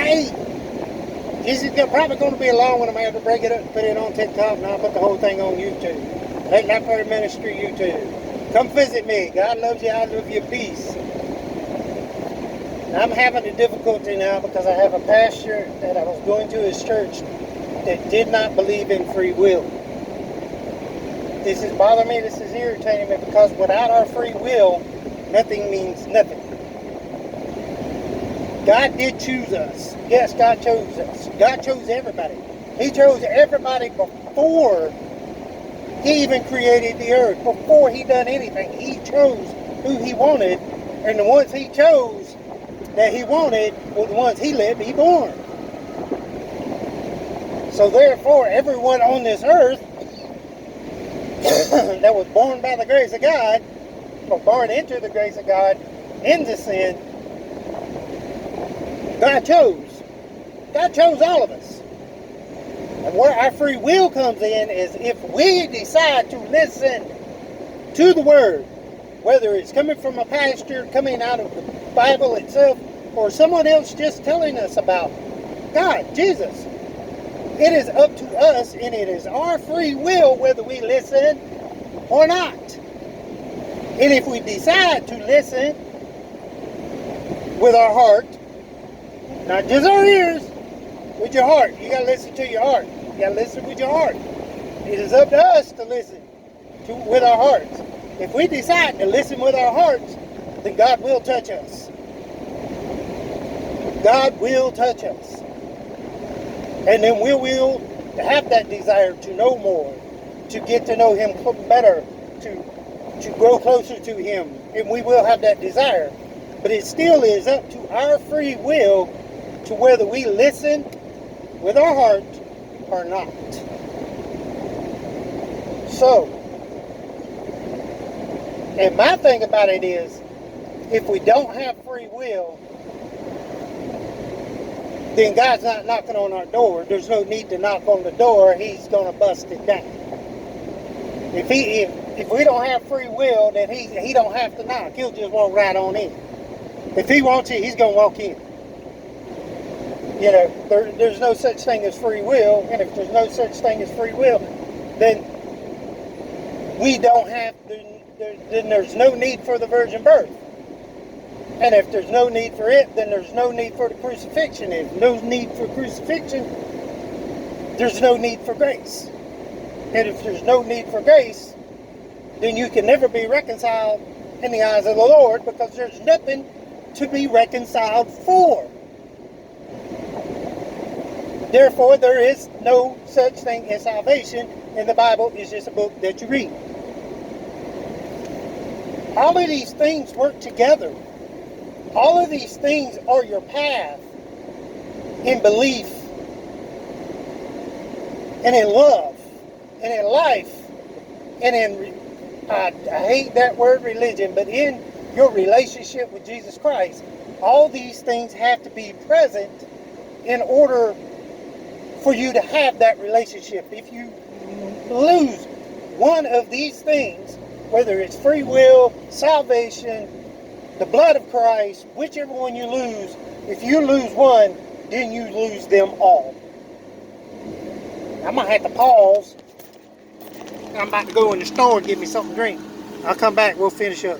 This is probably going to be a long one. I'm going to have to break it up and put it on TikTok, and I'll put the whole thing on YouTube. Late Night Prayer Ministry YouTube. Come visit me. God loves you. I love you. Peace. I'm having a difficulty now because I have a pastor that I was going to his church that did not believe in free will. This is bothering me. This is irritating me because without our free will, nothing means nothing. God did choose us. Yes, God chose us. God chose everybody. He chose everybody before He even created the earth. Before He done anything, He chose who He wanted, and the ones He chose that He wanted were the ones He let be born. So therefore, everyone on this earth that was born by the grace of God, or born into the grace of God, into sin, God chose. God chose all of us. And where our free will comes in is if we decide to listen to the Word, whether it's coming from a pastor, coming out of the Bible itself, or someone else just telling us about God, Jesus. It is up to us, and it is our free will whether we listen or not. And if we decide to listen with our heart, not just our ears, with your heart. You got to listen to your heart. You got to listen with your heart. It is up to us to listen with our hearts. If we decide to listen with our hearts, then God will touch us. God will touch us. And then we will have that desire to know more, to get to know Him better, to grow closer to Him. And we will have that desire. But it still is up to our free will to whether we listen with our heart or not. So, and my thing about it is, if we don't have free will, then God's not knocking on our door. There's no need to knock on the door. He's going to bust it down. If we don't have free will, then he don't have to knock. He'll just walk right on in. If He wants it, He's going to walk in. You know, there's no such thing as free will. And if there's no such thing as free will, then we don't have, then there's no need for the virgin birth. And if there's no need for it, then there's no need for the crucifixion. If no need for crucifixion, there's no need for grace. And if there's no need for grace, then you can never be reconciled in the eyes of the Lord because there's nothing to be reconciled for. Therefore, there is no such thing as salvation, and the Bible is just a book that you read. All of these things work together. All of these things are your path in belief and in love and in life and in, I hate that word religion, but in your relationship with Jesus Christ. All these things have to be present in order for you to have that relationship. If you lose one of these things, whether it's free will, salvation, the blood of Christ, whichever one you lose, if you lose one, then you lose them all. I'm going to have to pause. I'm about to go in the store and get me something to drink. I'll come back. We'll finish up.